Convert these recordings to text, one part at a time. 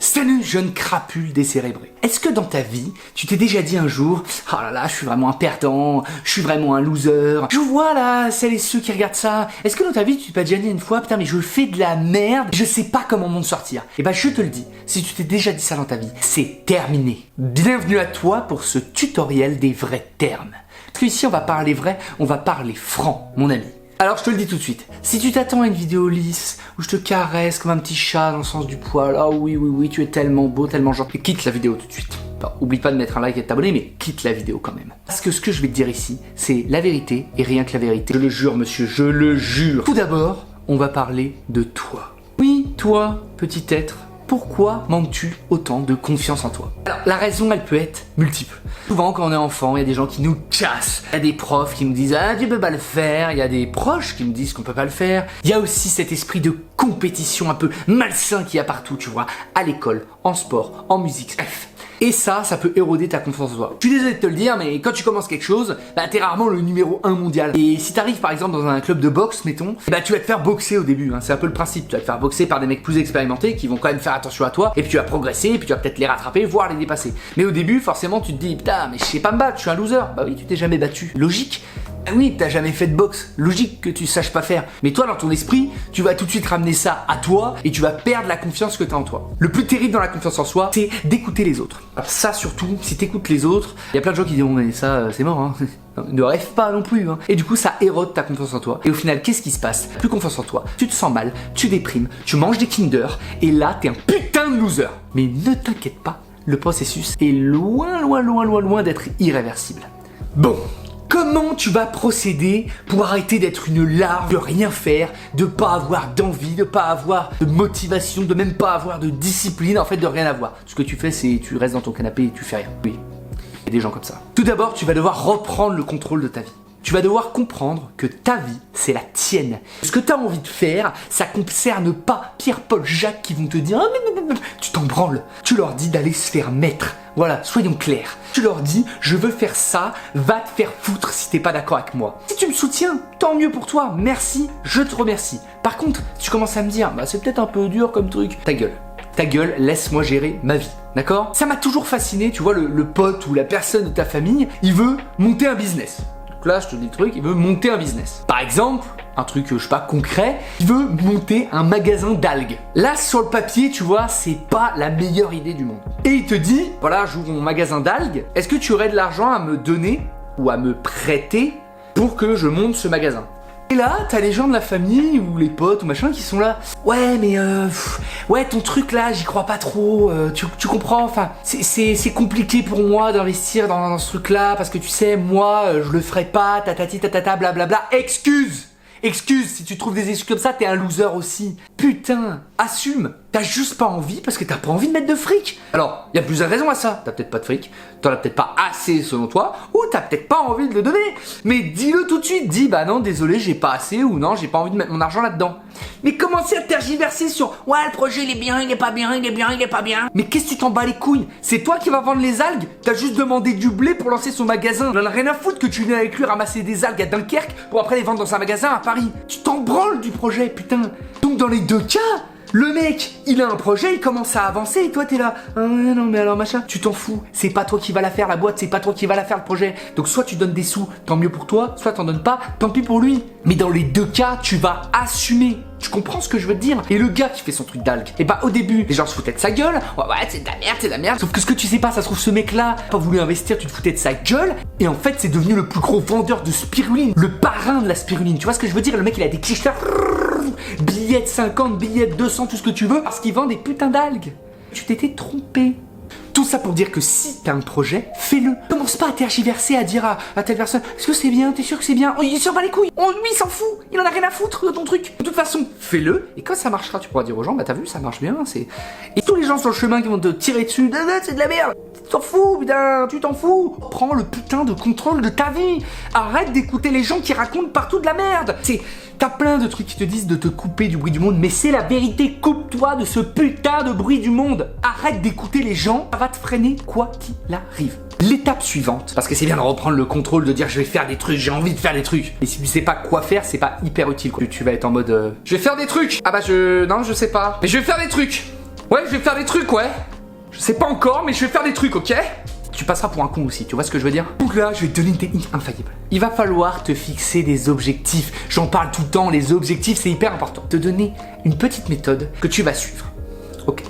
Salut jeune crapule décérébré. Est-ce que dans ta vie, tu t'es déjà dit un jour « Oh là là, je suis vraiment un perdant, je suis vraiment un loser. Je vois là, celles et ceux qui regardent ça. » Est-ce que dans ta vie, tu t'es pas déjà dit une fois « Putain mais je fais de la merde, je sais pas comment m'en sortir. » Et bah je te le dis, si tu t'es déjà dit ça dans ta vie, c'est terminé. Bienvenue à toi pour ce tutoriel des vrais termes. Parce qu'ici on va parler vrai, on va parler franc, mon ami. Alors je te le dis tout de suite, si tu t'attends à une vidéo lisse, où je te caresse comme un petit chat dans le sens du poil, ah oui, tu es tellement beau, tellement gentil, quitte la vidéo tout de suite. Enfin, oublie pas de mettre un like et de t'abonner, mais quitte la vidéo quand même. Parce que ce que je vais te dire ici, c'est la vérité et rien que la vérité. Je le jure monsieur, je le jure. Tout d'abord, on va parler de toi. Oui, toi, petit être. Pourquoi manques-tu autant de confiance en toi? Alors, la raison, elle peut être multiple. Souvent, quand on est enfant, il y a des gens qui nous cassent. Il y a des profs qui nous disent « Ah, tu peux pas le faire ». Il y a des proches qui nous disent qu'on peut pas le faire. Il y a aussi cet esprit de compétition un peu malsain qu'il y a partout, tu vois. À l'école, en sport, en musique, bref. Et ça peut éroder ta confiance en toi. Je suis désolé de te le dire, mais quand tu commences quelque chose, bah t'es rarement le numéro 1 mondial. Et si t'arrives par exemple dans un club de boxe, mettons, bah tu vas te faire boxer au début, hein. C'est un peu le principe. Tu vas te faire boxer par des mecs plus expérimentés qui vont quand même faire attention à toi. Et puis tu vas progresser, et puis tu vas peut-être les rattraper, voire les dépasser. Mais au début, forcément, tu te dis, putain, mais je sais pas me battre, je suis un loser. Bah oui, tu t'es jamais battu. Logique. Ah oui, t'as jamais fait de boxe, logique que tu saches pas faire. Mais toi, dans ton esprit, tu vas tout de suite ramener ça à toi et tu vas perdre la confiance que t'as en toi. Le plus terrible dans la confiance en soi, c'est d'écouter les autres. Alors ça surtout, si t'écoutes les autres, il y a plein de gens qui diront mais ça, c'est mort, hein. Ne rêve pas non plus, hein. Et du coup, ça érode ta confiance en toi. Et au final, qu'est-ce qui se passe? Plus confiance en toi, tu te sens mal, tu déprimes, tu manges des Kinder et là, t'es un putain de loser. Mais ne t'inquiète pas, le processus est loin d'être irréversible. Bon. Comment tu vas procéder pour arrêter d'être une larve, de rien faire, de pas avoir d'envie, de pas avoir de motivation, de même pas avoir de discipline, en fait de rien avoir. Tout ce que tu fais, c'est tu restes dans ton canapé et tu fais rien. Oui, il y a des gens comme ça. Tout d'abord, tu vas devoir reprendre le contrôle de ta vie. Tu vas devoir comprendre que ta vie, c'est la tienne. Ce que tu as envie de faire, ça concerne pas Pierre, Paul, Jacques qui vont te dire « Ah mais tu t'en branles ». Tu leur dis d'aller se faire mettre. Voilà, soyons clairs. Tu leur dis « Je veux faire ça, va te faire foutre si t'es pas d'accord avec moi ». Si tu me soutiens, tant mieux pour toi, merci, je te remercie. Par contre, si tu commences à me dire « Bah c'est peut-être un peu dur comme truc », ta gueule. Ta gueule, laisse-moi gérer ma vie, d'accord? Ça m'a toujours fasciné, tu vois, le pote ou la personne de ta famille, il veut monter un business. Là, je te dis le truc, il veut monter un business. Par exemple, un truc, je sais pas, concret, il veut monter un magasin d'algues. Là, sur le papier, tu vois, c'est pas la meilleure idée du monde. Et il te dit, voilà, j'ouvre mon magasin d'algues, est-ce que tu aurais de l'argent à me donner ou à me prêter pour que je monte ce magasin? Et là, t'as les gens de la famille ou les potes ou machin qui sont là. Ouais, mais ouais, ton truc là, j'y crois pas trop. Tu comprends, enfin, c'est compliqué pour moi d'investir dans ce truc là parce que tu sais, moi, je le ferai pas, tatati tatata, blablabla. Excuse, si tu trouves des excuses comme ça, t'es un loser aussi. Putain, assume. T'as juste pas envie parce que t'as pas envie de mettre de fric. Alors, il y a plusieurs raisons à ça. T'as peut-être pas de fric, t'en as peut-être pas assez selon toi, ou t'as peut-être pas envie de le donner. Mais dis-le tout de suite, dis bah non, désolé, j'ai pas assez, ou non, j'ai pas envie de mettre mon argent là-dedans. Mais commencez à tergiverser sur ouais, le projet il est bien, il est pas bien, il est bien, il est pas bien. Mais qu'est-ce que tu t'en bats les couilles? C'est toi qui vas vendre les algues? T'as juste demandé du blé pour lancer son magasin. Il en a rien à foutre que tu viennes avec lui ramasser des algues à Dunkerque pour après les vendre dans un magasin à Paris. Tu t'en branles du projet, putain. Donc dans les deux cas, le mec, il a un projet, il commence à avancer et toi t'es là, ah non mais alors machin, tu t'en fous, c'est pas toi qui va la faire la boîte, c'est pas toi qui va la faire le projet. Donc soit tu donnes des sous, tant mieux pour toi, soit t'en donnes pas, tant pis pour lui. Mais dans les deux cas, tu vas assumer. Tu comprends ce que je veux te dire? Et le gars qui fait son truc d'algue, et bah au début, les gens se foutaient de sa gueule, ouais c'est de la merde, c'est de la merde. Sauf que ce que tu sais pas, ça se trouve ce mec-là, pas voulu investir, tu te foutais de sa gueule, et en fait c'est devenu le plus gros vendeur de spiruline, le parrain de la spiruline. Tu vois ce que je veux dire? Le mec il a des t-shirts, billets de 50, billets de 200, tout ce que tu veux, parce qu'il vend des putains d'algues. Tu t'étais trompé. Tout ça pour dire que si t'as un projet, fais-le. Commence pas à tergiverser, à dire à telle personne, est-ce que c'est bien, t'es sûr que c'est bien? Oh, il s'en bat les couilles, lui il s'en fout, il en a rien à foutre de ton truc. De toute façon, fais-le, et quand ça marchera, tu pourras dire aux gens, bah t'as vu, ça marche bien, c'est... Et tous les gens sur le chemin qui vont te tirer dessus, c'est de la merde, tu t'en fous, putain, tu t'en fous. Prends le putain de contrôle de ta vie. Arrête d'écouter les gens qui racontent partout de la merde. T'as plein de trucs qui te disent de te couper du bruit du monde, mais c'est la vérité, coupe-toi de ce putain de bruit du monde. Arrête d'écouter les gens, ça va te freiner quoi qu'il arrive. L'étape suivante, parce que c'est bien de reprendre le contrôle, de dire je vais faire des trucs, j'ai envie de faire des trucs. Et si tu sais pas quoi faire, c'est pas hyper utile quoi. Tu vas être en mode je vais faire des trucs. Ah bah non je sais pas. Mais je vais faire des trucs. Ouais, je vais faire des trucs, ouais. Je sais pas encore, mais je vais faire des trucs, ok? Tu passeras pour un con aussi, tu vois ce que je veux dire? Donc là, je vais te donner une technique infaillible. Il va falloir te fixer des objectifs. J'en parle tout le temps, les objectifs, c'est hyper important. Te donner une petite méthode que tu vas suivre. Ok.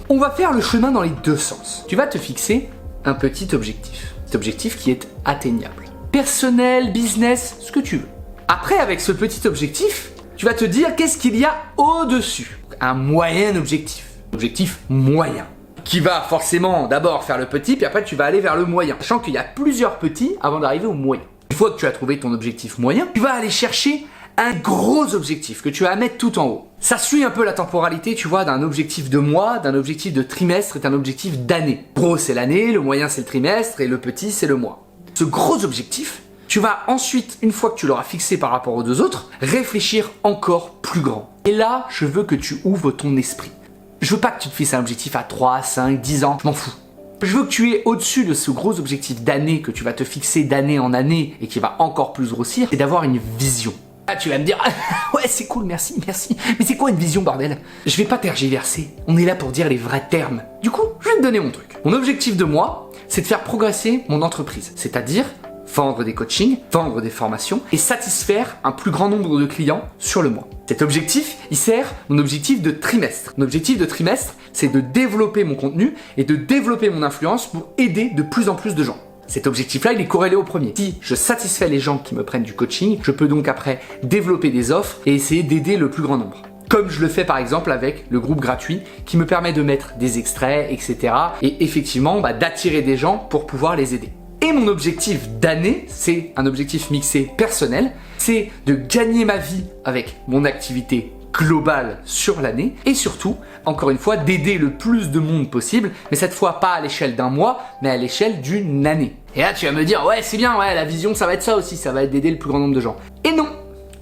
On va faire le chemin dans les deux sens. Tu vas te fixer un petit objectif. Cet objectif qui est atteignable. Personnel, business, ce que tu veux. Après, avec ce petit objectif, tu vas te dire qu'est-ce qu'il y a au-dessus. Un moyen objectif. Objectif moyen. Qui va forcément d'abord faire le petit, puis après tu vas aller vers le moyen. Sachant qu'il y a plusieurs petits avant d'arriver au moyen. Une fois que tu as trouvé ton objectif moyen, tu vas aller chercher un gros objectif que tu vas mettre tout en haut. Ça suit un peu la temporalité, tu vois, d'un objectif de mois, d'un objectif de trimestre et d'un objectif d'année. Gros c'est l'année, le moyen c'est le trimestre et le petit c'est le mois. Ce gros objectif, tu vas ensuite, une fois que tu l'auras fixé par rapport aux deux autres, réfléchir encore plus grand. Et là, je veux que tu ouvres ton esprit. Je veux pas que tu te fixes un objectif à 3, 5, 10 ans, je m'en fous. Je veux que tu aies au-dessus de ce gros objectif d'année que tu vas te fixer d'année en année et qui va encore plus grossir, c'est d'avoir une vision. Là, tu vas me dire, ouais, c'est cool, merci. Mais c'est quoi une vision, bordel? Je vais pas tergiverser. On est là pour dire les vrais termes. Du coup, je vais te donner mon truc. Mon objectif de moi, c'est de faire progresser mon entreprise. C'est-à-dire vendre des coachings, vendre des formations et satisfaire un plus grand nombre de clients sur le mois. Cet objectif, il sert mon objectif de trimestre. Mon objectif de trimestre, c'est de développer mon contenu et de développer mon influence pour aider de plus en plus de gens. Cet objectif-là, il est corrélé au premier. Si je satisfais les gens qui me prennent du coaching, je peux donc après développer des offres et essayer d'aider le plus grand nombre. Comme je le fais par exemple avec le groupe gratuit qui me permet de mettre des extraits, etc. Et effectivement, d'attirer des gens pour pouvoir les aider. Et mon objectif d'année, c'est un objectif mixé personnel, c'est de gagner ma vie avec mon activité globale sur l'année et surtout, encore une fois, d'aider le plus de monde possible, mais cette fois pas à l'échelle d'un mois, mais à l'échelle d'une année. Et là tu vas me dire, ouais c'est bien, ouais la vision ça va être ça aussi, ça va être d'aider le plus grand nombre de gens. Et non,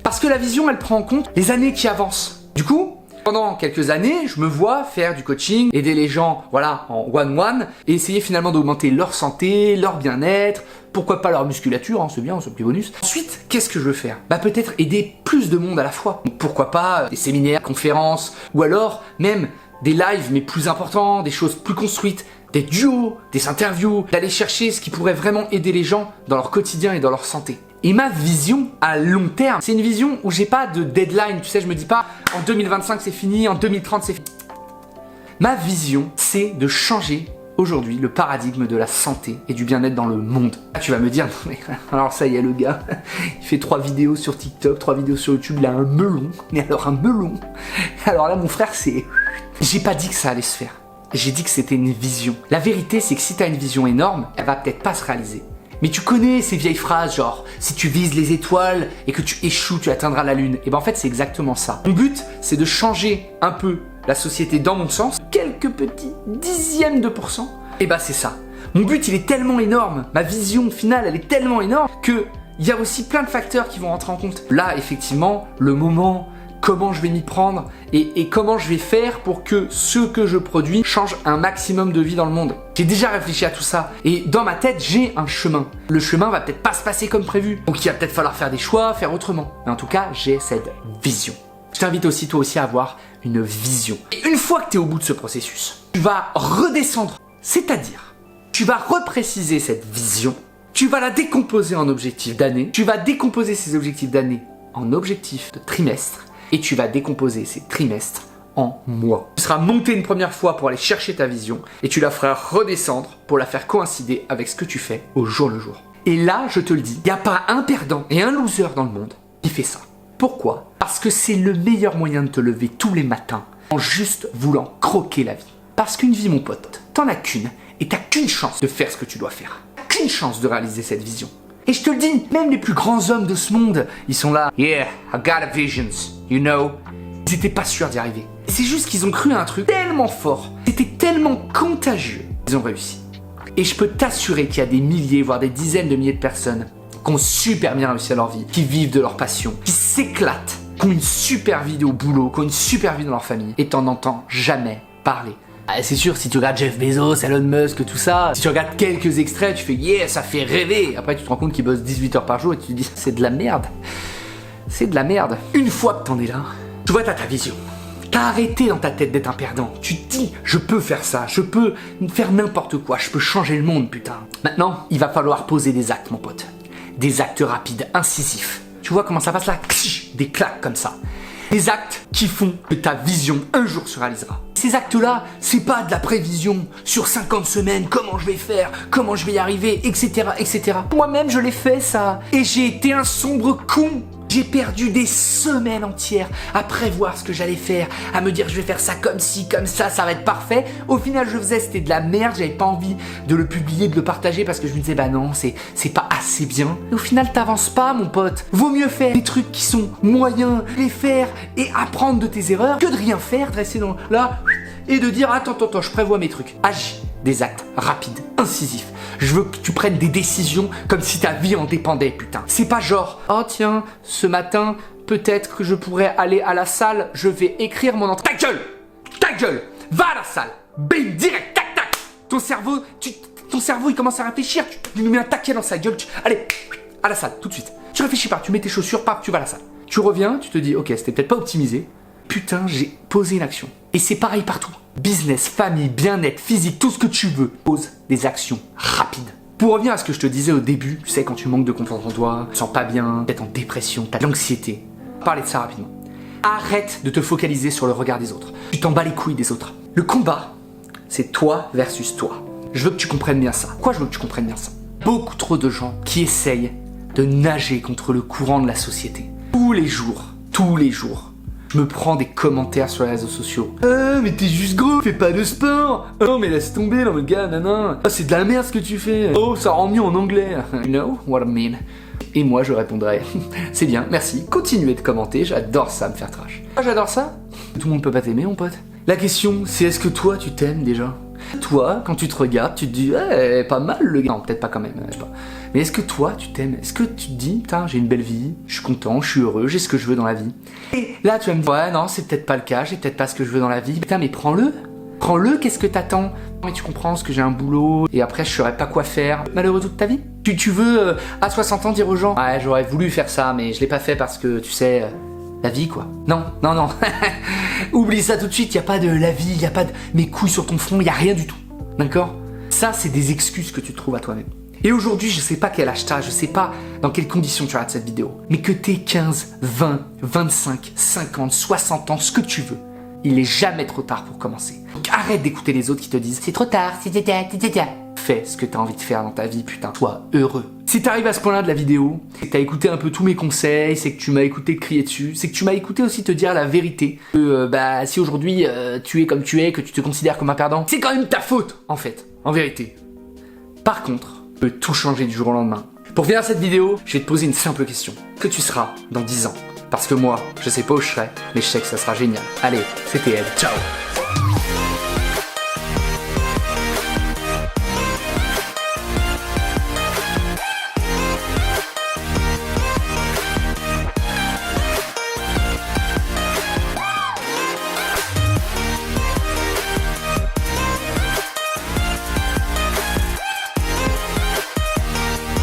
parce que la vision elle prend en compte les années qui avancent. Du coup, pendant quelques années, je me vois faire du coaching, aider les gens, voilà, en one-one, et essayer finalement d'augmenter leur santé, leur bien-être, pourquoi pas leur musculature, hein, c'est bien, c'est le petit bonus. Ensuite, qu'est-ce que je veux faire? Peut-être aider plus de monde à la fois. Donc, pourquoi pas des séminaires, conférences, ou alors même des lives, mais plus importants, des choses plus construites, des duos, des interviews, d'aller chercher ce qui pourrait vraiment aider les gens dans leur quotidien et dans leur santé. Et ma vision à long terme, c'est une vision où j'ai pas de deadline, tu sais, je me dis pas en 2025 c'est fini, en 2030 c'est fini. Ma vision, c'est de changer aujourd'hui le paradigme de la santé et du bien-être dans le monde. Là, tu vas me dire, non mais alors ça y est le gars, il fait 3 vidéos sur TikTok, 3 vidéos sur YouTube, il a un melon, mais alors un melon. Alors là mon frère c'est... J'ai pas dit que ça allait se faire, j'ai dit que c'était une vision. La vérité c'est que si t'as une vision énorme, elle va peut-être pas se réaliser. Mais tu connais ces vieilles phrases genre si tu vises les étoiles et que tu échoues, tu atteindras la lune. Et en fait c'est exactement ça. Mon but c'est de changer un peu la société dans mon sens, quelques petits dixièmes de %. Et c'est ça. Mon but il est tellement énorme, ma vision finale elle est tellement énorme que il y a aussi plein de facteurs qui vont rentrer en compte. Là effectivement le moment, comment je vais m'y prendre et comment je vais faire pour que ce que je produis change un maximum de vie dans le monde. J'ai déjà réfléchi à tout ça et dans ma tête j'ai un chemin. Le chemin va peut-être pas se passer comme prévu, donc il va peut-être falloir faire des choix, faire autrement. Mais en tout cas j'ai cette vision. Je t'invite aussi toi aussi à avoir une vision. Et une fois que tu es au bout de ce processus, tu vas redescendre, c'est-à-dire tu vas repréciser cette vision, tu vas la décomposer en objectifs d'année, tu vas décomposer ces objectifs d'année en objectifs de trimestre, et tu vas décomposer ces trimestres en mois. Tu seras monté une première fois pour aller chercher ta vision et tu la feras redescendre pour la faire coïncider avec ce que tu fais au jour le jour. Et là, je te le dis, il n'y a pas un perdant et un loser dans le monde qui fait ça. Pourquoi? Parce que c'est le meilleur moyen de te lever tous les matins en juste voulant croquer la vie. Parce qu'une vie, mon pote, t'en as qu'une et t'as qu'une chance de faire ce que tu dois faire. T'as qu'une chance de réaliser cette vision. Et je te le dis, même les plus grands hommes de ce monde, ils sont là. Yeah, I got a vision, you know. Ils étaient pas sûrs d'y arriver. C'est juste qu'ils ont cru à un truc tellement fort, c'était tellement contagieux, ils ont réussi. Et je peux t'assurer qu'il y a des milliers, voire des dizaines de milliers de personnes qui ont super bien réussi à leur vie, qui vivent de leur passion, qui s'éclatent, qui ont une super vie au boulot, qui ont une super vie dans leur famille, et t'en entends jamais parler. C'est sûr, si tu regardes Jeff Bezos, Elon Musk, tout ça, si tu regardes quelques extraits, tu fais yeah, ça fait rêver. Après, tu te rends compte qu'ils bossent 18 heures par jour et tu te dis c'est de la merde. C'est de la merde. Une fois que t'en es là, tu vois, t'as ta vision. T'as arrêté dans ta tête d'être un perdant. Tu te dis, je peux faire ça, je peux faire n'importe quoi, je peux changer le monde, putain. Maintenant, il va falloir poser des actes, mon pote. Des actes rapides, incisifs. Tu vois comment ça passe là? Des claques comme ça. Des actes qui font que ta vision un jour se réalisera. Ces actes-là, c'est pas de la prévision sur 50 semaines, comment je vais faire, comment je vais y arriver, etc., etc. Moi-même, je l'ai fait, ça. Et j'ai été un sombre con. J'ai perdu des semaines entières à prévoir ce que j'allais faire, à me dire je vais faire ça comme ci, comme ça va être parfait. Au final, je faisais, c'était de la merde, j'avais pas envie de le publier, de le partager parce que je me disais bah non, c'est pas assez bien. Et au final, t'avances pas, mon pote. Vaut mieux faire des trucs qui sont moyens, les faire et apprendre de tes erreurs que de rien faire, de rester là et de dire attends, je prévois mes trucs. Agis. Des actes rapides, incisifs. Je veux que tu prennes des décisions comme si ta vie en dépendait, putain. C'est pas genre, oh tiens, ce matin, peut-être que je pourrais aller à la salle, je vais écrire mon entrée. Ta gueule, va à la salle, bim, direct, tac, tac. Ton cerveau, il commence à réfléchir, tu lui mets un taquet dans sa gueule, allez, à la salle, tout de suite. Tu réfléchis pas, tu mets tes chaussures, paf, tu vas à la salle. Tu reviens, tu te dis, ok, c'était peut-être pas optimisé. Putain, j'ai posé une action. Et c'est pareil partout. Business, famille, bien-être, physique, tout ce que tu veux. Pose des actions rapides. Pour revenir à ce que je te disais au début, tu sais, quand tu manques de confiance en toi, tu te sens pas bien, peut-être en dépression, t'as de l'anxiété. Parler de ça rapidement. Arrête de te focaliser sur le regard des autres. Tu t'en bats les couilles des autres. Le combat, c'est toi versus toi. Je veux que tu comprennes bien ça. Pourquoi je veux que tu comprennes bien ça? Beaucoup trop de gens qui essayent de nager contre le courant de la société. Tous les jours. Je me prends des commentaires sur les réseaux sociaux. Ah, mais t'es juste gros, fais pas de sport. Oh, mais laisse tomber, là, le gars, nanana. Ah, c'est de la merde ce que tu fais. Oh, ça rend mieux en anglais. You know what I mean? Et moi, je répondrais, c'est bien, merci. Continuez de commenter, j'adore ça, me faire trash. Ah, j'adore ça. Tout le monde peut pas t'aimer, mon pote. La question, c'est est-ce que toi, tu t'aimes déjà? Toi, quand tu te regardes, tu te dis, pas mal le gars. Non, peut-être pas quand même, je sais pas. Mais est-ce que toi, tu t'aimes? Est-ce que tu te dis, putain, j'ai une belle vie, je suis content, je suis heureux, j'ai ce que je veux dans la vie? Et là, tu vas me dire, ouais, non, c'est peut-être pas le cas, j'ai peut-être pas ce que je veux dans la vie. Putain, mais prends-le. Prends-le, qu'est-ce que t'attends? Mais tu comprends ce que j'ai un boulot, et après, je saurais pas quoi faire. Malheureux toute ta vie? Tu veux, à 60 ans, dire aux gens, ouais, j'aurais voulu faire ça, mais je l'ai pas fait parce que, tu sais... La vie, quoi. Non. Oublie ça tout de suite, y a pas de la vie, y a pas de mes couilles sur ton front, y a rien du tout. D'accord? Ça, c'est des excuses que tu trouves à toi-même. Et aujourd'hui, je sais pas quel âge t'as, je sais pas dans quelles conditions tu regardes cette vidéo, mais que t'aies 15, 20, 25, 50, 60 ans, ce que tu veux, il est jamais trop tard pour commencer. Donc arrête d'écouter les autres qui te disent « C'est trop tard, c'est... » Fais ce que t'as envie de faire dans ta vie, putain. Sois heureux. Si t'arrives à ce point-là de la vidéo, c'est que t'as écouté un peu tous mes conseils, c'est que tu m'as écouté te crier dessus, c'est que tu m'as écouté aussi te dire la vérité. Que si aujourd'hui tu es comme tu es, que tu te considères comme un perdant, c'est quand même ta faute, en fait, en vérité. Par contre, tu peux tout changer du jour au lendemain. Pour finir cette vidéo, je vais te poser une simple question. Que tu seras dans 10 ans? Parce que moi, je sais pas où je serai, mais je sais que ça sera génial. Allez, c'était Ed. Ciao!